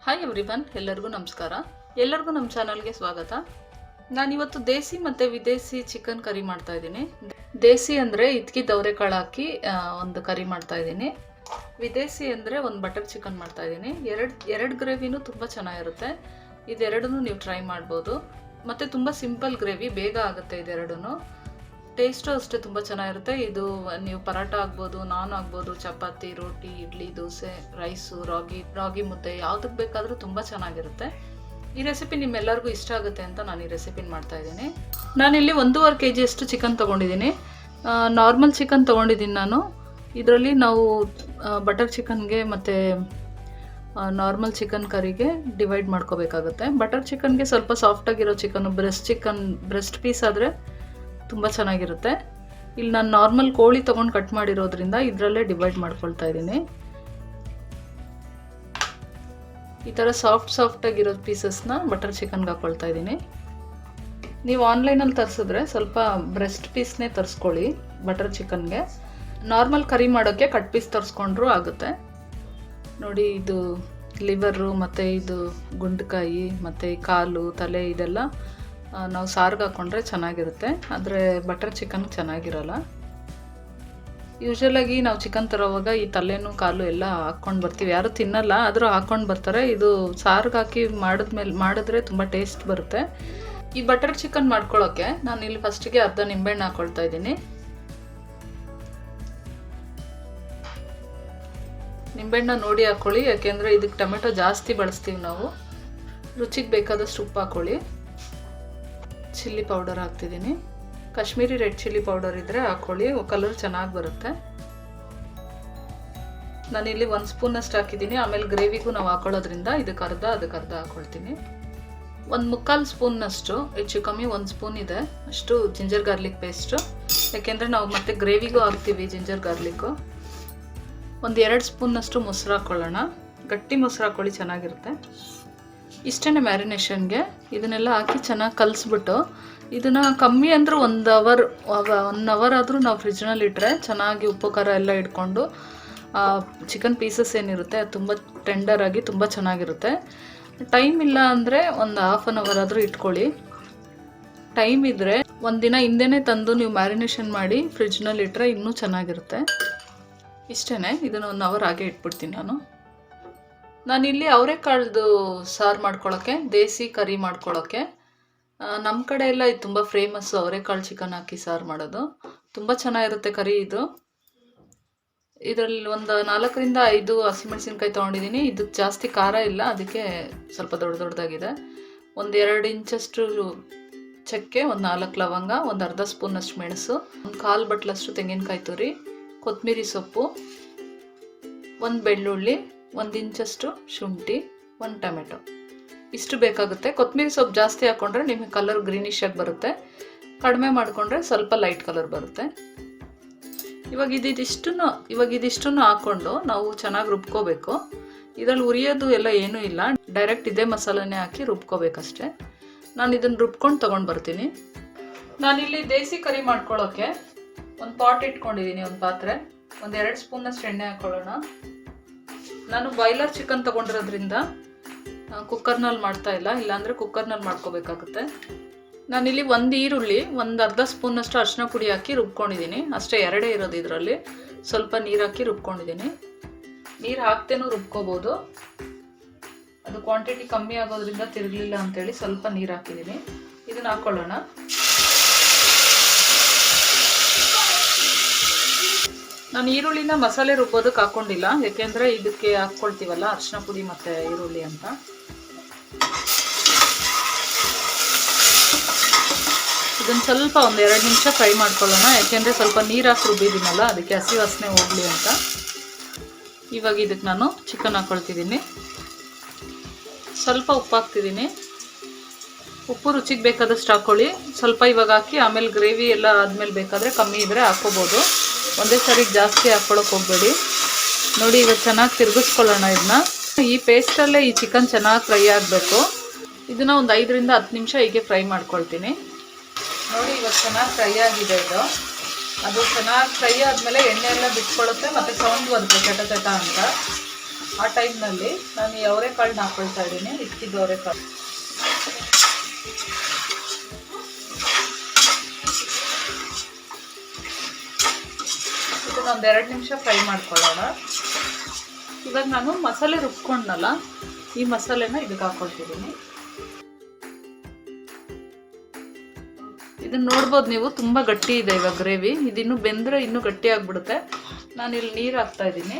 Hi everyone, ಎಲ್ಲರಿಗೂ ನಮಸ್ಕಾರ. ಎಲ್ಲರಿಗೂ ನಮ್ಮ ಚಾನಲ್ಗೆ ಸ್ವಾಗತ. ನಾನಿವತ್ತು ದೇಸಿ ಮತ್ತು ವಿದೇಸಿ ಚಿಕನ್ ಕರಿ ಮಾಡ್ತಾ ಇದ್ದೀನಿ. ದೇಸಿ ಅಂದರೆ ಇದ್ಕಿ ದವರೆಕಾಳು ಹಾಕಿ ಒಂದು ಕರಿ ಮಾಡ್ತಾ ಇದ್ದೀನಿ. ವಿದೇಸಿ ಅಂದರೆ ಒಂದು ಬಟರ್ ಚಿಕನ್ ಮಾಡ್ತಾ ಇದ್ದೀನಿ. ಎರಡು ಗ್ರೇವಿನೂ ತುಂಬ ಚೆನ್ನಾಗಿರುತ್ತೆ. ಇದೆರಡನ್ನೂ ನೀವು ಟ್ರೈ ಮಾಡ್ಬೋದು. ಮತ್ತು ತುಂಬ ಸಿಂಪಲ್ ಗ್ರೇವಿ, ಬೇಗ ಆಗುತ್ತೆ ಇದೆರಡೂ. ಟೇಸ್ಟು ಅಷ್ಟೇ ತುಂಬ ಚೆನ್ನಾಗಿರುತ್ತೆ. ಇದು ನೀವು ಪರಾಟ ಆಗ್ಬೋದು, ನಾನ್ ಆಗ್ಬೋದು, ಚಪಾತಿ, ರೋಟಿ, ಇಡ್ಲಿ, ದೋಸೆ, ರೈಸು, ರಾಗಿ ಮುದ್ದೆ ಯಾವುದಕ್ಕೆ ಬೇಕಾದರೂ ತುಂಬ ಚೆನ್ನಾಗಿರುತ್ತೆ. ಈ ರೆಸಿಪಿ ನಿಮ್ಮೆಲ್ಲರಿಗೂ ಇಷ್ಟ ಆಗುತ್ತೆ ಅಂತ ನಾನು ಈ ರೆಸಿಪಿನ ಮಾಡ್ತಾಯಿದ್ದೀನಿ. ನಾನಿಲ್ಲಿ 1.5 kg ಅಷ್ಟು ಚಿಕನ್ ತೊಗೊಂಡಿದ್ದೀನಿ. ನಾರ್ಮಲ್ ಚಿಕನ್ ತೊಗೊಂಡಿದ್ದೀನಿ ನಾನು. ಇದರಲ್ಲಿ ನಾವು ಬಟರ್ ಚಿಕನ್ಗೆ ಮತ್ತು ನಾರ್ಮಲ್ ಚಿಕನ್ ಕರಿಗೆ ಡಿವೈಡ್ ಮಾಡ್ಕೋಬೇಕಾಗುತ್ತೆ. ಬಟರ್ ಚಿಕನ್ಗೆ ಸ್ವಲ್ಪ ಸಾಫ್ಟಾಗಿರೋ ಚಿಕನ್ನು, ಬ್ರೆಸ್ಟ್ ಪೀಸ್ ಆದರೆ ತುಂಬ ಚೆನ್ನಾಗಿರುತ್ತೆ. ಇಲ್ಲಿ ನಾನು ನಾರ್ಮಲ್ ಕೋಳಿ ತೊಗೊಂಡು ಕಟ್ ಮಾಡಿರೋದ್ರಿಂದ ಇದರಲ್ಲೇ ಡಿವೈಡ್ ಮಾಡ್ಕೊಳ್ತಾ ಇದ್ದೀನಿ. ಈ ಥರ ಸಾಫ್ಟಾಗಿರೋ ಪೀಸಸ್ನ ಬಟರ್ ಚಿಕನ್ಗೆ ಹಾಕ್ಕೊಳ್ತಾ ಇದ್ದೀನಿ. ನೀವು ಆನ್ಲೈನಲ್ಲಿ ತರಿಸಿದ್ರೆ ಸ್ವಲ್ಪ ಬ್ರೆಸ್ಟ್ ಪೀಸ್ನೇ ತರಿಸ್ಕೊಳ್ಳಿ ಬಟರ್ ಚಿಕನ್ಗೆ. ನಾರ್ಮಲ್ ಕರಿ ಮಾಡೋಕ್ಕೆ ಕಟ್ ಪೀಸ್ ತರಿಸ್ಕೊಂಡ್ರೂ ಆಗುತ್ತೆ. ನೋಡಿ, ಇದು ಲಿವರು ಮತ್ತು ಇದು ಗುಂಡ್ಕಾಯಿ ಮತ್ತು ಈ ಕಾಲು, ತಲೆ ಇದೆಲ್ಲ ನಾವು ಸಾರಿಗೆ ಹಾಕ್ಕೊಂಡ್ರೆ ಚೆನ್ನಾಗಿರುತ್ತೆ. ಆದರೆ ಬಟರ್ ಚಿಕನ್ ಚೆನ್ನಾಗಿರಲ್ಲ. ಯೂಶ್ವಲಾಗಿ ನಾವು ಚಿಕನ್ ತರೋವಾಗ ಈ ತಲೆನೂ ಕಾಲು ಎಲ್ಲ ಹಾಕ್ಕೊಂಡು ಬರ್ತೀವಿ. ಯಾರು ತಿನ್ನಲ್ಲ, ಆದರೂ ಹಾಕ್ಕೊಂಡು ಬರ್ತಾರೆ. ಇದು ಸಾರಿಗೆ ಹಾಕಿ ಮಾಡಿದ್ರೆ ತುಂಬ ಟೇಸ್ಟ್ ಬರುತ್ತೆ. ಈ ಬಟರ್ ಚಿಕನ್ ಮಾಡ್ಕೊಳ್ಳೋಕ್ಕೆ ನಾನು ಇಲ್ಲಿ ಫಸ್ಟಿಗೆ ಅರ್ಧ ನಿಂಬೆಹಣ್ಣು ಹಾಕ್ಕೊಳ್ತಾ ಇದ್ದೀನಿ. ನಿಂಬೆಹಣ್ಣ ನೋಡಿ ಹಾಕ್ಕೊಳ್ಳಿ, ಯಾಕೆಂದರೆ ಇದಕ್ಕೆ ಟೊಮೆಟೊ ಜಾಸ್ತಿ ಬಳಸ್ತೀವಿ ನಾವು. ರುಚಿಗೆ ಬೇಕಾದಷ್ಟು ಉಪ್ಪು ಹಾಕ್ಕೊಳ್ಳಿ. ಚಿಲ್ಲಿ ಪೌಡರ್ ಹಾಕ್ತಿದ್ದೀನಿ. ಕಾಶ್ಮೀರಿ ರೆಡ್ ಚಿಲ್ಲಿ ಪೌಡರ್ ಇದ್ದರೆ ಹಾಕ್ಕೊಳ್ಳಿ, ಕಲರ್ ಚೆನ್ನಾಗಿ ಬರುತ್ತೆ. ನಾನಿಲ್ಲಿ 1 ಸ್ಪೂನಷ್ಟು ಹಾಕಿದ್ದೀನಿ. ಆಮೇಲೆ ಗ್ರೇವಿಗೂ ನಾವು ಹಾಕೊಳ್ಳೋದ್ರಿಂದ ಅದಕ್ಕೆ ಅರ್ಧ ಹಾಕ್ಕೊಳ್ತೀನಿ. 1/4 ಸ್ಪೂನ್ನಷ್ಟು, ಹೆಚ್ಚು ಕಮ್ಮಿ 1 ಸ್ಪೂನ್ ಇದೆ ಅಷ್ಟು ಜಿಂಜರ್ ಗಾರ್ಲಿಕ್ ಪೇಸ್ಟು, ಯಾಕೆಂದರೆ ನಾವು ಮತ್ತೆ ಗ್ರೇವಿಗೂ ಹಾಕ್ತೀವಿ ಜಿಂಜರ್ ಗಾರ್ಲಿಕ್ಕು. 2 ಸ್ಪೂನ್ನಷ್ಟು ಮೊಸರು ಹಾಕ್ಕೊಳ್ಳೋಣ. ಗಟ್ಟಿ ಮೊಸರು ಹಾಕ್ಕೊಳ್ಳಿ, ಚೆನ್ನಾಗಿರುತ್ತೆ. ಇಷ್ಟೇ ಮ್ಯಾರಿನೇಷನ್ಗೆ. ಇದನ್ನೆಲ್ಲ ಹಾಕಿ ಚೆನ್ನಾಗಿ ಕಲಿಸ್ಬಿಟ್ಟು ಇದನ್ನು ಕಮ್ಮಿ ಅಂದರೆ 1 ಅವರ್ ಆದರೂ ನಾವು ಫ್ರಿಜ್ನಲ್ಲಿ ಇಟ್ಟರೆ ಚೆನ್ನಾಗಿ ಉಪ್ಪು ಖಾರ ಎಲ್ಲ ಇಟ್ಕೊಂಡು ಚಿಕನ್ ಪೀಸಸ್ ಏನಿರುತ್ತೆ ಅದು ತುಂಬ ಟೆಂಡರಾಗಿ ತುಂಬ ಚೆನ್ನಾಗಿರುತ್ತೆ. ಟೈಮ್ ಇಲ್ಲ ಅಂದರೆ 1/2 an hour ಆದರೂ ಇಟ್ಕೊಳ್ಳಿ. ಟೈಮ್ ಇದ್ದರೆ ಒಂದಿನ ಹಿಂದೆನೇ ತಂದು ನೀವು ಮ್ಯಾರಿನೇಷನ್ ಮಾಡಿ ಫ್ರಿಜ್ನಲ್ಲಿ ಇಟ್ಟರೆ ಇನ್ನೂ ಚೆನ್ನಾಗಿರುತ್ತೆ. ಇಷ್ಟೇ, ಇದನ್ನು 1 hour ಹಾಗೆ ಇಟ್ಬಿಡ್ತೀನಿ ನಾನಿಲ್ಲಿ ಅವರೆಕಾಳ್ದು ಸಾರು ಮಾಡ್ಕೊಳ್ಳೋಕ್ಕೆ, ದೇಸಿ ಕರಿ ಮಾಡ್ಕೊಳ್ಳೋಕ್ಕೆ, ನಮ್ಮ ಕಡೆ ಎಲ್ಲ ಇದು ತುಂಬ ಫೇಮಸ್ಸು. ಅವರೆಕಾಳು ಚಿಕನ್ ಹಾಕಿ ಸಾರು ಮಾಡೋದು ತುಂಬ ಚೆನ್ನಾಗಿರುತ್ತೆ ಕರಿ ಇದು. ಇದರಲ್ಲಿ 4 to 5 ಹಸಿಮೆಣಸಿನ್ಕಾಯಿ ತೊಗೊಂಡಿದ್ದೀನಿ. ಇದಕ್ಕೆ ಜಾಸ್ತಿ ಖಾರ ಇಲ್ಲ, ಅದಕ್ಕೆ ಸ್ವಲ್ಪ ದೊಡ್ಡದಾಗಿದೆ. 1-2 ಇಂಚಷ್ಟು ಚಕ್ಕೆ, 4 ಲವಂಗ, ಅರ್ಧ ಸ್ಪೂನಷ್ಟು ಮೆಣಸು, 1/4 ಬಟ್ಲಷ್ಟು ತೆಂಗಿನಕಾಯಿ ತುರಿ, ಕೊತ್ತಂಬರಿ ಸೊಪ್ಪು, 1 ಬೆಳ್ಳುಳ್ಳಿ, 1 ಇಂಚಷ್ಟು ಶುಂಠಿ, 1 ಟೊಮೆಟೊ. ಇಷ್ಟು ಬೇಕಾಗುತ್ತೆ. ಕೊತ್ತಂಬರಿ ಸೊಪ್ಪು ಜಾಸ್ತಿ ಹಾಕ್ಕೊಂಡ್ರೆ ನಿಮಗೆ ಕಲರ್ ಗ್ರೀನಿಶ್ ಆಗಿ ಬರುತ್ತೆ. ಕಡಿಮೆ ಮಾಡಿಕೊಂಡ್ರೆ ಸ್ವಲ್ಪ ಲೈಟ್ ಕಲರ್ ಬರುತ್ತೆ. ಇವಾಗ ಇದಿಷ್ಟನ್ನು ಹಾಕ್ಕೊಂಡು ನಾವು ಚೆನ್ನಾಗಿ ರುಬ್ಕೋಬೇಕು. ಇದರಲ್ಲಿ ಉರಿಯೋದು ಎಲ್ಲ ಏನೂ ಇಲ್ಲ, ಡೈರೆಕ್ಟ್ ಇದೇ ಮಸಾಲೆನೇ ಹಾಕಿ ರುಬ್ಕೋಬೇಕಷ್ಟೆ. ನಾನು ಇದನ್ನು ರುಬ್ಕೊಂಡು ತೊಗೊಂಡು ಬರ್ತೀನಿ. ನಾನಿಲ್ಲಿ ದೇಸಿ ಕರಿ ಮಾಡ್ಕೊಳ್ಳೋಕ್ಕೆ ಒಂದು ಪಾಟ್ ಇಟ್ಕೊಂಡಿದ್ದೀನಿ, ಒಂದು ಪಾತ್ರೆ. 2 ಸ್ಪೂನಷ್ಟು ಎಣ್ಣೆ ಹಾಕ್ಕೊಳ್ಳೋಣ. ನಾನು ಬಾಯ್ಲರ್ ಚಿಕನ್ ತೊಗೊಂಡಿರೋದ್ರಿಂದ ಕುಕ್ಕರ್ನಲ್ಲಿ ಮಾಡ್ತಾ ಇಲ್ಲ, ಇಲ್ಲಾಂದರೆ ಕುಕ್ಕರ್ನಲ್ಲಿ ಮಾಡ್ಕೋಬೇಕಾಗುತ್ತೆ. ನಾನಿಲ್ಲಿ 1 ಈರುಳ್ಳಿ, ಅರ್ಧ ಸ್ಪೂನಷ್ಟು ಅರಿಶಿನ ಪುಡಿ ಹಾಕಿ ರುಬ್ಕೊಂಡಿದ್ದೀನಿ. ಅಷ್ಟೇ, 2 ಇರೋದು ಇದರಲ್ಲಿ. ಸ್ವಲ್ಪ ನೀರು ಹಾಕಿ ರುಬ್ಕೊಂಡಿದ್ದೀನಿ. ನೀರು ಹಾಕ್ತೇನೂ ರುಬ್ಕೋಬೋದು. ಅದು ಕ್ವಾಂಟಿಟಿ ಕಮ್ಮಿ ಆಗೋದ್ರಿಂದ ತಿರುಗಲಿಲ್ಲ ಅಂತೇಳಿ ಸ್ವಲ್ಪ ನೀರು ಹಾಕಿದ್ದೀನಿ. ಇದನ್ನು ಹಾಕ್ಕೊಳ್ಳೋಣ. ನಾನು ಈರುಳ್ಳಿನ ಮಸಾಲೆ ರುಬ್ಬೋದಕ್ಕೆ ಹಾಕ್ಕೊಂಡಿಲ್ಲ, ಯಾಕೆಂದರೆ ಇದಕ್ಕೆ ಹಾಕ್ಕೊಳ್ತೀವಲ್ಲ ಅರಿಶಿನ ಪುಡಿ ಮತ್ತು ಈರುಳ್ಳಿ ಅಂತ. ಇದನ್ನು ಸ್ವಲ್ಪ 1-2 ನಿಮಿಷ ಫ್ರೈ ಮಾಡ್ಕೊಳ್ಳೋಣ, ಯಾಕೆಂದರೆ ಸ್ವಲ್ಪ ನೀರು ಹಾಕಿ ರುಬ್ಬಿದ್ದೀನಲ್ಲ, ಅದಕ್ಕೆ ಹಸಿ ವಾಸನೆ ಹೋಗಲಿ ಅಂತ. ಇವಾಗ ಇದಕ್ಕೆ ನಾನು ಚಿಕನ್ ಹಾಕ್ಕೊಳ್ತಿದ್ದೀನಿ. ಸ್ವಲ್ಪ ಉಪ್ಪು ಹಾಕ್ತಿದ್ದೀನಿ. ಉಪ್ಪು ರುಚಿಗೆ ಬೇಕಾದಷ್ಟು ಹಾಕ್ಕೊಳ್ಳಿ. ಸ್ವಲ್ಪ ಇವಾಗ ಹಾಕಿ ಆಮೇಲೆ ಗ್ರೇವಿ ಎಲ್ಲ ಆದಮೇಲೆ ಬೇಕಾದರೆ ಕಮ್ಮಿ ಇದ್ದರೆ ಹಾಕ್ಕೋಬೋದು. ಒಂದೇ ಸಾರಿ ಜಾಸ್ತಿ ಹಾಕ್ಕೊಳ್ಳೋಕೆ ಹೋಗಬೇಡಿ. ನೋಡಿ, ಇವಾಗ ಚೆನ್ನಾಗಿ ತಿರುಗಿಸ್ಕೊಳ್ಳೋಣ ಇದನ್ನ. ಈ ಪೇಸ್ಟಲ್ಲೇ ಈ ಚಿಕನ್ ಚೆನ್ನಾಗಿ ಫ್ರೈ ಆಗಬೇಕು. ಇದನ್ನು 5 to 10 ನಿಮಿಷ ಹೀಗೆ ಫ್ರೈ ಮಾಡ್ಕೊಳ್ತೀನಿ. ನೋಡಿ, ಇವಾಗ ಚೆನ್ನಾಗಿ ಫ್ರೈ ಆಗಿದೆ ಇದು. ಅದು ಚೆನ್ನಾಗಿ ಫ್ರೈ ಆದಮೇಲೆ ಎಣ್ಣೆ ಎಲ್ಲ ಬಿಟ್ಕೊಳ್ಳುತ್ತೆ ಮತ್ತು ಸೌಂಡ್ ಬರುತ್ತೆ ಚಟ ಅಂತ. ಆ ಟೈಮ್ನಲ್ಲಿ ನಾನು ಈ ಅವರೆಕಾಳನ್ನ ಹಾಕ್ಕೊಳ್ತಾ ಇದ್ದೀನಿ. ಇಕ್ಕಿದ್ದು ಅವರೆಕಾಳು ಇದನ್ನ 2 ನಿಮಿಷ ಫ್ರೈ ಮಾಡ್ಕೊಳ್ಳೋಣ. ಇವಾಗ ನಾನು ಮಸಾಲೆ ರುಬ್ಕೊಂಡಲ್ಲ, ಈ ಮಸಾಲೆನ ಇದಕ್ಕೆ ಹಾಕ್ಕೊಳ್ತಿದ್ದೀನಿ. ಇದನ್ನ ನೋಡ್ಬೋದು ನೀವು, ತುಂಬಾ ಗಟ್ಟಿ ಇದೆ ಇವಾಗ ಗ್ರೇವಿ. ಇದಿನ್ನು ಬೆಂದ್ರೆ ಇನ್ನೂ ಗಟ್ಟಿ ಆಗ್ಬಿಡುತ್ತೆ. ನಾನು ಇಲ್ಲಿ ನೀರು ಹಾಕ್ತಾ ಇದ್ದೀನಿ.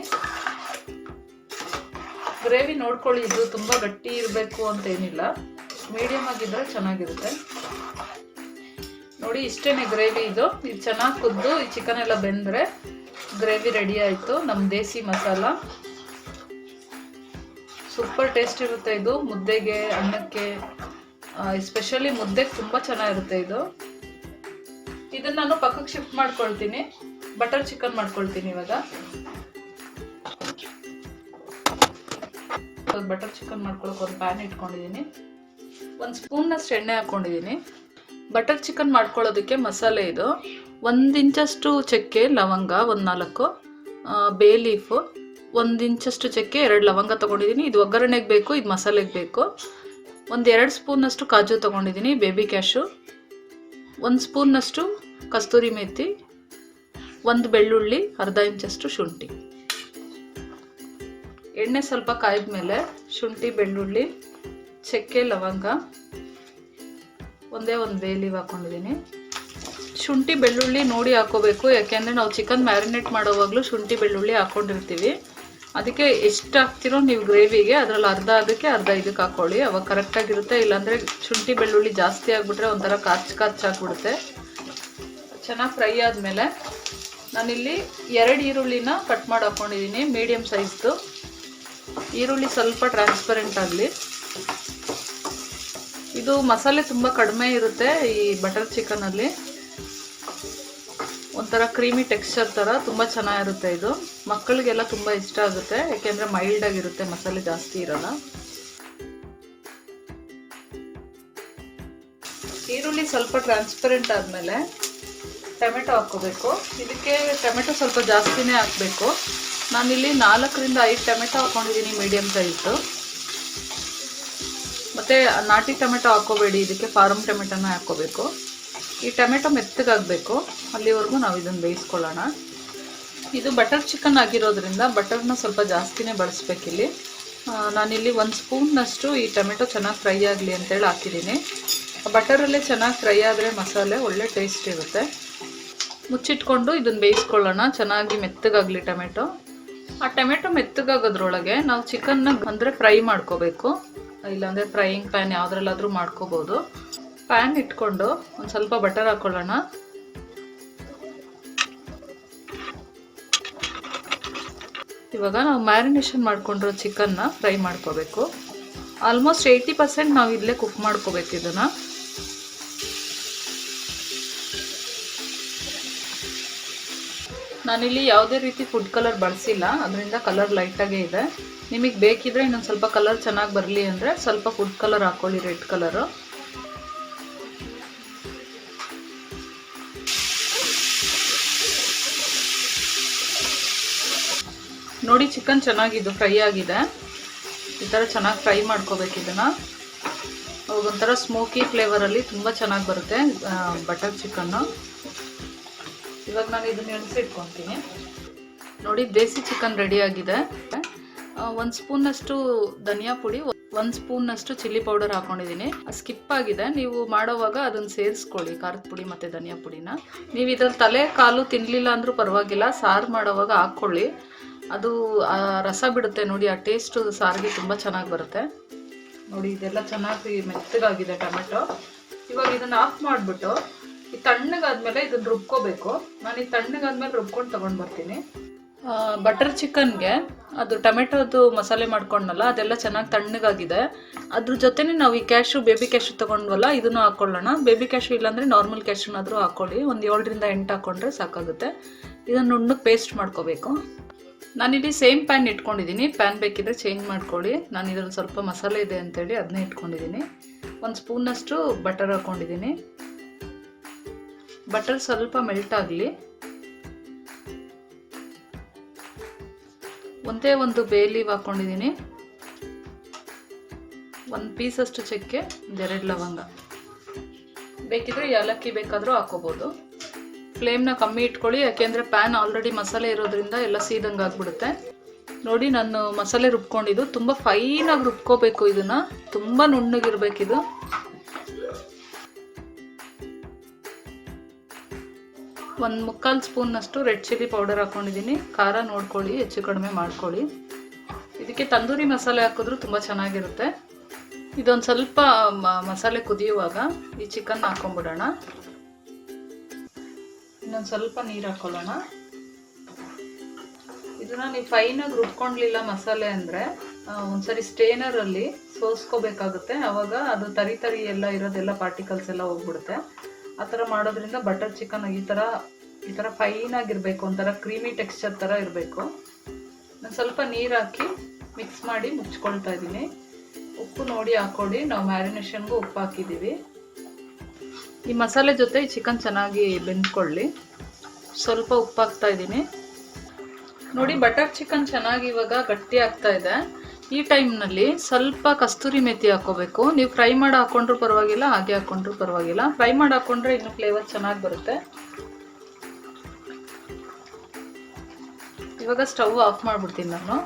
ಗ್ರೇವಿ ನೋಡ್ಕೊಳ್ಳಿ, ಇದು ತುಂಬಾ ಗಟ್ಟಿ ಇರಬೇಕು ಅಂತ ಏನಿಲ್ಲ, ಮೀಡಿಯಂ ಆಗಿದ್ರೆ ಚೆನ್ನಾಗಿರುತ್ತೆ. ನೋಡಿ ಇಷ್ಟೇನೆ ಗ್ರೇವಿ. ಇದು ಚೆನ್ನಾಗಿ ಕುದ್ದು ಈ ಚಿಕನ್ ಎಲ್ಲ ಬೆಂದ್ರೆ ಗ್ರೇವಿ ರೆಡಿ ಆಯಿತು. ನಮ್ಮ ದೇಸಿ ಮಸಾಲ ಸೂಪರ್ ಟೇಸ್ಟ್ ಇರುತ್ತೆ ಇದು. ಮುದ್ದೆಗೆ, ಅನ್ನಕ್ಕೆ, ಎಸ್ಪೆಷಲಿ ಮುದ್ದೆಗೆ ತುಂಬ ಚೆನ್ನಾಗಿರುತ್ತೆ ಇದು. ಇದನ್ನ ನಾನು ಪಕ್ಕಕ್ಕೆ ಶಿಫ್ಟ್ ಮಾಡ್ಕೊಳ್ತೀನಿ. ಬಟರ್ ಚಿಕನ್ ಮಾಡ್ಕೊಳ್ತೀನಿ ಇವಾಗ. ಬಟರ್ ಚಿಕನ್ ಮಾಡ್ಕೊಳಕ್ಕೆ ಒಂದು ಪ್ಯಾನ್ ಇಟ್ಕೊಂಡಿದ್ದೀನಿ. 1 ಸ್ಪೂನ್ನಷ್ಟು ಎಣ್ಣೆ ಹಾಕ್ಕೊಂಡಿದ್ದೀನಿ. ಬಟರ್ ಚಿಕನ್ ಮಾಡ್ಕೊಳ್ಳೋದಕ್ಕೆ ಮಸಾಲೆ ಇದು 1 ಇಂಚಷ್ಟು ಚಕ್ಕೆ, ಲವಂಗ 4 ಬೇ ಲೀಫು, 1 ಇಂಚಷ್ಟು ಚಕ್ಕೆ, 2 ಲವಂಗ ತೊಗೊಂಡಿದ್ದೀನಿ. ಇದು ಒಗ್ಗರಣೆಗೆ ಬೇಕು, ಇದು ಮಸಾಲೆಗೆ ಬೇಕು. 2 ಸ್ಪೂನ್ನಷ್ಟು ಕಾಜು ತೊಗೊಂಡಿದ್ದೀನಿ, ಬೇಬಿ ಕ್ಯಾಶು, 1 ಸ್ಪೂನ್ನಷ್ಟು ಕಸ್ತೂರಿ ಮೇಥಿ, 1 ಬೆಳ್ಳುಳ್ಳಿ, ಅರ್ಧ ಇಂಚಷ್ಟು ಶುಂಠಿ. ಎಣ್ಣೆ ಸ್ವಲ್ಪ ಕಾಯ್ದ ಮೇಲೆ ಶುಂಠಿ, ಬೆಳ್ಳುಳ್ಳಿ, ಚಕ್ಕೆ, ಲವಂಗ, ಒಂದೇ 1 ಬೇ ಲೀಫ್ ಹಾಕ್ಕೊಂಡಿದ್ದೀನಿ. ಶುಂಠಿ ಬೆಳ್ಳುಳ್ಳಿ ನೋಡಿ ಹಾಕೋಬೇಕು, ಯಾಕೆಂದರೆ ನಾವು ಚಿಕನ್ ಮ್ಯಾರಿನೇಟ್ ಮಾಡೋವಾಗಲೂ ಶುಂಠಿ ಬೆಳ್ಳುಳ್ಳಿ ಹಾಕ್ಕೊಂಡಿರ್ತೀವಿ. ಅದಕ್ಕೆ ಎಷ್ಟು ಹಾಕ್ತಿರೋ ನೀವು ಗ್ರೇವಿಗೆ ಅದರಲ್ಲಿ ಅರ್ಧ ಅದಕ್ಕೆ ಅರ್ಧ ಇದಕ್ಕೆ ಹಾಕ್ಕೊಳ್ಳಿ, ಅವಾಗ ಕರೆಕ್ಟಾಗಿರುತ್ತೆ. ಇಲ್ಲಾಂದರೆ ಶುಂಠಿ ಬೆಳ್ಳುಳ್ಳಿ ಜಾಸ್ತಿ ಆಗಿಬಿಟ್ರೆ ಒಂಥರ ಕಾಚಾಗ್ಬಿಡುತ್ತೆ. ಚೆನ್ನಾಗಿ ಫ್ರೈ ಆದಮೇಲೆ ನಾನಿಲ್ಲಿ 2 ಈರುಳ್ಳಿನ ಕಟ್ ಮಾಡಿ ಹಾಕ್ಕೊಂಡಿದ್ದೀನಿ, ಮೀಡಿಯಮ್ ಸೈಜ್ದು. ಈರುಳ್ಳಿ ಸ್ವಲ್ಪ ಟ್ರಾನ್ಸ್ಪರೆಂಟ್ ಆಗಲಿ. ಇದು ಮಸಾಲೆ ತುಂಬ ಕಡಿಮೆ ಇರುತ್ತೆ ಈ ಬಟರ್ ಚಿಕನಲ್ಲಿ, ಒಂಥರ ಕ್ರೀಮಿ ಟೆಕ್ಸ್ಚರ್ ಥರ ತುಂಬ ಚೆನ್ನಾಗಿರುತ್ತೆ ಇದು. ಮಕ್ಕಳಿಗೆಲ್ಲ ತುಂಬ ಇಷ್ಟ ಆಗುತ್ತೆ, ಯಾಕೆಂದರೆ ಮೈಲ್ಡ್ ಆಗಿರುತ್ತೆ, ಮಸಾಲೆ ಜಾಸ್ತಿ ಇರಲ್ಲ. ಈರುಳ್ಳಿ ಸ್ವಲ್ಪ ಟ್ರಾನ್ಸ್ಪರೆಂಟ್ ಆದಮೇಲೆ ಟೊಮೆಟೊ ಹಾಕ್ಕೋಬೇಕು. ಇದಕ್ಕೆ ಟೊಮೆಟೊ ಸ್ವಲ್ಪ ಜಾಸ್ತಿನೇ ಹಾಕಬೇಕು. ನಾನಿಲ್ಲಿ 4 ರಿಂದ 5 ಟೊಮೆಟೊ ಹಾಕ್ಕೊಂಡಿದ್ದೀನಿ, ಮೀಡಿಯಮ್ ಸೈಜು. ಮತ್ತು ನಾಟಿ ಟೊಮೆಟೊ ಹಾಕ್ಕೋಬೇಡಿ, ಇದಕ್ಕೆ ಫಾರಮ್ ಟೊಮೆಟೊನ ಹಾಕ್ಕೋಬೇಕು. ಈ ಟೊಮೆಟೊ ಮೆತ್ತಗಾಗಬೇಕು, ಅಲ್ಲಿವರೆಗೂ ನಾವು ಇದನ್ನು ಬೇಯಿಸ್ಕೊಳ್ಳೋಣ. ಇದು ಬಟರ್ ಚಿಕನ್ ಆಗಿರೋದ್ರಿಂದ ಬಟರ್ನ ಸ್ವಲ್ಪ ಜಾಸ್ತಿನೇ ಬಳಸ್ಬೇಕಿಲ್ಲಿ. ನಾನಿಲ್ಲಿ 1 ಸ್ಪೂನ್ನಷ್ಟು ಈ ಟೊಮೆಟೊ ಚೆನ್ನಾಗಿ ಫ್ರೈ ಆಗಲಿ ಅಂತೇಳಿ ಹಾಕಿದ್ದೀನಿ. ಬಟರಲ್ಲೇ ಚೆನ್ನಾಗಿ ಫ್ರೈ ಆದರೆ ಮಸಾಲೆ ಒಳ್ಳೆ ಟೇಸ್ಟ್ ಇರುತ್ತೆ. ಮುಚ್ಚಿಟ್ಕೊಂಡು ಇದನ್ನು ಬೇಯಿಸ್ಕೊಳ್ಳೋಣ, ಚೆನ್ನಾಗಿ ಮೆತ್ತಗಾಗಲಿ ಟೊಮೆಟೊ. ಆ ಟೊಮೆಟೊ ಮೆತ್ತಗಾಗೋದ್ರೊಳಗೆ ನಾವು ಚಿಕನ್ನ ಅಂದರೆ ಫ್ರೈ ಮಾಡ್ಕೋಬೇಕು, ಇಲ್ಲಾಂದರೆ ಫ್ರೈಯಿಂಗ್ ಪ್ಯಾನ್ ಯಾವುದ್ರಲ್ಲಾದರೂ ಮಾಡ್ಕೋಬೋದು. ಪ್ಯಾನ್ ಇಟ್ಕೊಂಡು ಒಂದು ಸ್ವಲ್ಪ ಬಟರ್ ಹಾಕ್ಕೊಳ್ಳೋಣ. ಇವಾಗ ನಾವು ಮ್ಯಾರಿನೇಷನ್ ಮಾಡ್ಕೊಂಡಿರೋ ಚಿಕನ್ನ ಫ್ರೈ ಮಾಡ್ಕೋಬೇಕು. ಆಲ್ಮೋಸ್ಟ್ 80% ನಾವು ಇಲ್ಲೇ ಕುಕ್ ಮಾಡ್ಕೋಬೇಕು ಇದನ್ನು. ನಾನಿಲ್ಲಿ ಯಾವುದೇ ರೀತಿ ಫುಡ್ ಕಲರ್ ಬಳಸಿಲ್ಲ, ಅದರಿಂದ ಕಲರ್ ಲೈಟಾಗೇ ಇದೆ. ನಿಮಗೆ ಬೇಕಿದ್ರೆ ಇನ್ನೊಂದು ಸ್ವಲ್ಪ ಕಲರ್ ಚೆನ್ನಾಗಿ ಬರಲಿ ಅಂದರೆ ಸ್ವಲ್ಪ ಫುಡ್ ಕಲರ್ ಹಾಕ್ಕೊಳ್ಳಿ, ರೆಡ್ ಕಲರು. ನೋಡಿ ಚಿಕನ್ ಚೆನ್ನಾಗಿದ್ದು ಫ್ರೈ ಆಗಿದೆ. ಈ ಥರ ಚೆನ್ನಾಗಿ ಫ್ರೈ ಮಾಡ್ಕೋಬೇಕು ಇದನ್ನು. ಒಂಥರ ಸ್ಮೋಕಿ ಫ್ಲೇವರಲ್ಲಿ ತುಂಬ ಚೆನ್ನಾಗಿ ಬರುತ್ತೆ ಬಟರ್ ಚಿಕನ್ನು. ಇವಾಗ ನಾನು ಇದನ್ನು ಎಣಿಸಿಟ್ಕೊತೀನಿ. ನೋಡಿ ದೇಸಿ ಚಿಕನ್ ರೆಡಿಯಾಗಿದೆ. 1 ಸ್ಪೂನ್ನಷ್ಟು ಧನಿಯಾ ಪುಡಿ, 1 ಸ್ಪೂನ್ನಷ್ಟು ಚಿಲ್ಲಿ ಪೌಡರ್ ಹಾಕ್ಕೊಂಡಿದ್ದೀನಿ. ಸ್ಕಿಪ್ ಆಗಿದೆ, ನೀವು ಮಾಡೋವಾಗ ಅದನ್ನು ಸೇರಿಸ್ಕೊಳ್ಳಿ, ಖಾರದ ಪುಡಿ ಮತ್ತು ಧನಿಯಾ ಪುಡಿನ. ನೀವು ಇದ್ರಲ್ಲಿ ತಲೆ ಕಾಲು ತಿನ್ನಲಿಲ್ಲ ಅಂದರೂ ಪರವಾಗಿಲ್ಲ, ಸಾರು ಮಾಡೋವಾಗ ಹಾಕ್ಕೊಳ್ಳಿ. ಅದು ರಸ ಬಿಡುತ್ತೆ ನೋಡಿ, ಆ ಟೇಸ್ಟು ಸಾರಿಗೆ ತುಂಬ ಚೆನ್ನಾಗಿ ಬರುತ್ತೆ. ನೋಡಿ ಇದೆಲ್ಲ ಚೆನ್ನಾಗಿ ಮೆತ್ತಗಾಗಿದೆ ಟೊಮೆಟೊ. ಇವಾಗ ಇದನ್ನು ಆಫ್ ಮಾಡಿಬಿಟ್ಟು ಈ ತಣ್ಣಗಾದ್ಮೇಲೆ ಇದನ್ನು ರುಬ್ಕೋಬೇಕು. ನಾನು ಈ ತಣ್ಣಗಾದ್ಮೇಲೆ ರುಬ್ಕೊಂಡು ತೊಗೊಂಡು ಬರ್ತೀನಿ. ಬಟರ್ ಚಿಕನ್ಗೆ ಅದು ಟೊಮೆಟೊದು ಮಸಾಲೆ ಮಾಡ್ಕೊಂಡಲ್ಲ, ಅದೆಲ್ಲ ಚೆನ್ನಾಗಿ ತಣ್ಣಗಾಗಿದೆ. ಅದ್ರ ಜೊತೆನೇ ನಾವು ಈ ಕ್ಯಾಶು, ಬೇಬಿ ಕ್ಯಾಶು ತೊಗೊಂಡ್ವಲ್ಲ, ಇದನ್ನು ಹಾಕ್ಕೊಳ್ಳೋಣ. ಬೇಬಿ ಕ್ಯಾಶು ಇಲ್ಲಾಂದರೆ ನಾರ್ಮಲ್ ಕ್ಯಾಶುನಾದರೂ ಹಾಕ್ಕೊಳ್ಳಿ. ಒಂದು 7 ರಿಂದ 8 ಹಾಕ್ಕೊಂಡ್ರೆ ಸಾಕಾಗುತ್ತೆ. ಇದನ್ನು ನುಣ್ಣಗೆ ಪೇಸ್ಟ್ ಮಾಡ್ಕೋಬೇಕು. ನಾನಿಲ್ಲಿ ಸೇಮ್ ಪ್ಯಾನ್ ಇಟ್ಕೊಂಡಿದ್ದೀನಿ, ಪ್ಯಾನ್ ಬೇಕಿದ್ರೆ ಚೇಂಜ್ ಮಾಡ್ಕೊಳ್ಳಿ. ನಾನು ಇದರಲ್ಲಿ ಸ್ವಲ್ಪ ಮಸಾಲೆ ಇದೆ ಅಂತೇಳಿ ಅದನ್ನೇ ಇಟ್ಕೊಂಡಿದ್ದೀನಿ. 1 ಸ್ಪೂನ್ನಷ್ಟು ಬಟರ್ ಹಾಕ್ಕೊಂಡಿದ್ದೀನಿ. ಬಟರ್ ಸ್ವಲ್ಪ ಮೆಲ್ಟ್ ಆಗಲಿ. ಒಂದೇ ಒಂದು ಬೇ ಲೀವ್ ಹಾಕ್ಕೊಂಡಿದ್ದೀನಿ, 1 ಪೀಸಷ್ಟು ಚಕ್ಕೆ, 2 ಲವಂಗ. ಬೇಕಿದ್ರೆ ಏಲಕ್ಕಿ ಬೇಕಾದರೂ ಹಾಕೋಬೋದು. ಫ್ಲೇಮ್ನ ಕಮ್ಮಿ ಇಟ್ಕೊಳ್ಳಿ, ಯಾಕೆಂದರೆ ಪ್ಯಾನ್ ಆಲ್ರೆಡಿ ಮಸಾಲೆ ಇರೋದ್ರಿಂದ ಎಲ್ಲ ಸೀದಂಗೆ ಆಗಿಬಿಡುತ್ತೆ. ನೋಡಿ ನಾನು ಮಸಾಲೆ ರುಬ್ಕೊಂಡಿದ್ದು ತುಂಬ ಫೈನಾಗಿ ರುಬ್ಕೋಬೇಕು, ಇದನ್ನು ತುಂಬ ನುಣ್ಣಗಿರ್ಬೇಕಿದು. ಒಂದು 3/4 ಸ್ಪೂನ್ನಷ್ಟು ರೆಡ್ ಚಿಲ್ಲಿ ಪೌಡರ್ ಹಾಕ್ಕೊಂಡಿದ್ದೀನಿ. ಖಾರ ನೋಡ್ಕೊಳ್ಳಿ, ಹೆಚ್ಚು ಕಡಿಮೆ ಮಾಡ್ಕೊಳ್ಳಿ. ಇದಕ್ಕೆ ತಂದೂರಿ ಮಸಾಲೆ ಹಾಕಿದ್ರೂ ತುಂಬ ಚೆನ್ನಾಗಿರುತ್ತೆ. ಇದೊಂದು ಸ್ವಲ್ಪ ಮಸಾಲೆ ಕುದಿಯುವಾಗ ಈ ಚಿಕನ್ ಹಾಕೊಂಡ್ಬಿಡೋಣ. ಇನ್ನೊಂದು ಸ್ವಲ್ಪ ನೀರು ಹಾಕೊಳ್ಳೋಣ. ಇದನ್ನು ನೀವು ಫೈನಾಗಿ ರುಬ್ಕೊಂಡ್ಲಿಲ್ಲ ಮಸಾಲೆ ಅಂದರೆ ಒಂದ್ಸರಿ ಸ್ಟೇನರಲ್ಲಿ ಸೋಸ್ಕೋಬೇಕಾಗುತ್ತೆ. ಆವಾಗ ಅದು ತರಿ ಎಲ್ಲ ಇರೋದೆಲ್ಲ ಪಾರ್ಟಿಕಲ್ಸ್ ಎಲ್ಲ ಹೋಗ್ಬಿಡುತ್ತೆ. ಆ ಥರ ಮಾಡೋದ್ರಿಂದ ಬಟರ್ ಚಿಕನ್ ಈ ಥರ ಫೈನಾಗಿರಬೇಕು, ಒಂಥರ ಕ್ರೀಮಿ ಟೆಕ್ಸ್ಚರ್ ಥರ ಇರಬೇಕು. ನಾನು ಸ್ವಲ್ಪ ನೀರು ಹಾಕಿ ಮಿಕ್ಸ್ ಮಾಡಿ ಮುಚ್ಕೊಳ್ತಾ ಇದ್ದೀನಿ. ಉಪ್ಪು ನೋಡಿ ಹಾಕ್ಕೊಳ್ಳಿ, ನಾವು ಮ್ಯಾರಿನೇಷನ್ಗೂ ಉಪ್ಪು ಹಾಕಿದ್ದೀವಿ. ಈ ಮಸಾಲೆ ಜೊತೆ ಈ ಚಿಕನ್ ಚೆನ್ನಾಗಿ ಬೆಂದ್ಕೊಳ್ಳಿ. ಸ್ವಲ್ಪ ಉಪ್ಪು ಹಾಕ್ತಾ ಇದ್ದೀನಿ. ನೋಡಿ ಬಟರ್ ಚಿಕನ್ ಚೆನ್ನಾಗಿ ಇವಾಗ ಗಟ್ಟಿ ಆಗ್ತಾ ಇದೆ. ಈ ಟೈಮ್ನಲ್ಲಿ ಸ್ವಲ್ಪ ಕಸ್ತೂರಿ ಮೆಥಿ ಹಾಕೋಬೇಕು. ನೀವು ಫ್ರೈ ಮಾಡಿ ಹಾಕೊಂಡ್ರೂ ಪರವಾಗಿಲ್ಲ, ಹಾಗೆ ಹಾಕೊಂಡ್ರೂ ಪರವಾಗಿಲ್ಲ. ಫ್ರೈ ಮಾಡಿ ಹಾಕೊಂಡ್ರೆ ಇನ್ನು ಫ್ಲೇವರ್ ಚೆನ್ನಾಗಿ ಬರುತ್ತೆ. ಇವಾಗ ಸ್ಟವ್ ಆಫ್ ಮಾಡಿಬಿಡ್ತೀನಿ ನಾನು.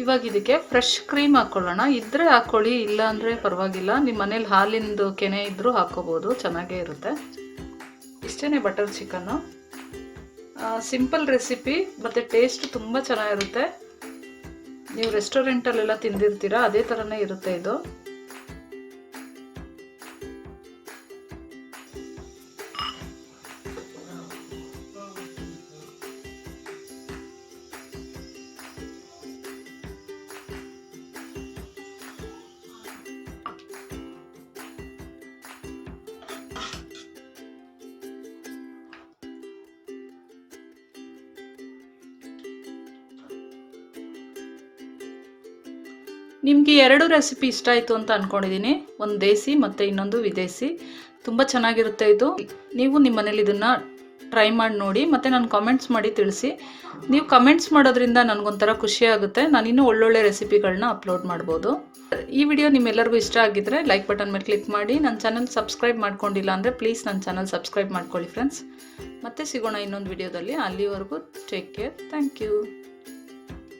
ಇವಾಗ ಇದಕ್ಕೆ ಫ್ರೆಶ್ ಕ್ರೀಮ್ ಹಾಕ್ಕೊಳ್ಳೋಣ. ಇದ್ರೆ ಹಾಕ್ಕೊಳ್ಳಿ, ಇಲ್ಲ ಅಂದರೆ ಪರವಾಗಿಲ್ಲ. ನಿಮ್ಮ ಮನೇಲಿ ಹಾಲಿಂದು ಕೆನೆ ಇದ್ದರೂ ಹಾಕ್ಕೋಬೋದು, ಚೆನ್ನಾಗೇ ಇರುತ್ತೆ. ಇಷ್ಟೇ ಬಟರ್ ಚಿಕನ್ನು. ಸಿಂಪಲ್ ರೆಸಿಪಿ ಮತ್ತು ಟೇಸ್ಟ್ ತುಂಬ ಚೆನ್ನಾಗಿರುತ್ತೆ. ನೀವು ರೆಸ್ಟೋರೆಂಟಲ್ಲೆಲ್ಲ ತಿಂದಿರ್ತೀರಾ, ಅದೇ ಥರನೇ ಇರುತ್ತೆ ಇದು. ನಿಮಗೆ 2 ರೆಸಿಪಿ ಇಷ್ಟ ಆಯಿತು ಅಂತ ಅಂದ್ಕೊಂಡಿದ್ದೀನಿ. ಒಂದು ದೇಸಿ ಮತ್ತು ಇನ್ನೊಂದು ವಿದೇಸಿ. ತುಂಬ ಚೆನ್ನಾಗಿರುತ್ತೆ ಇದು. ನೀವು ನಿಮ್ಮ ಮನೇಲಿ ಇದನ್ನು ಟ್ರೈ ಮಾಡಿ ನೋಡಿ, ಮತ್ತು ನಾನು ಕಮೆಂಟ್ಸ್ ಮಾಡಿ ತಿಳಿಸಿ. ನೀವು ಕಮೆಂಟ್ಸ್ ಮಾಡೋದ್ರಿಂದ ನನಗೊಂಥರ ಖುಷಿ ಆಗುತ್ತೆ. ನಾನು ಇನ್ನೂ ಒಳ್ಳೊಳ್ಳೆ ರೆಸಿಪಿಗಳನ್ನ ಅಪ್ಲೋಡ್ ಮಾಡ್ಬೋದು. ಈ ವಿಡಿಯೋ ನಿಮ್ಮೆಲ್ಲರಿಗೂ ಇಷ್ಟ ಆಗಿದ್ದರೆ ಲೈಕ್ ಬಟನ್ ಮೇಲೆ ಕ್ಲಿಕ್ ಮಾಡಿ. ನನ್ನ ಚಾನಲ್ ಸಬ್ಸ್ಕ್ರೈಬ್ ಮಾಡ್ಕೊಂಡಿಲ್ಲ ಅಂದರೆ ಪ್ಲೀಸ್ ನನ್ನ ಚಾನಲ್ ಸಬ್ಸ್ಕ್ರೈಬ್ ಮಾಡ್ಕೊಳ್ಳಿ ಫ್ರೆಂಡ್ಸ್. ಮತ್ತೆ ಸಿಗೋಣ ಇನ್ನೊಂದು ವಿಡಿಯೋದಲ್ಲಿ. ಅಲ್ಲಿವರೆಗೂ ಟೇಕ್ ಕೇರ್. Thank you.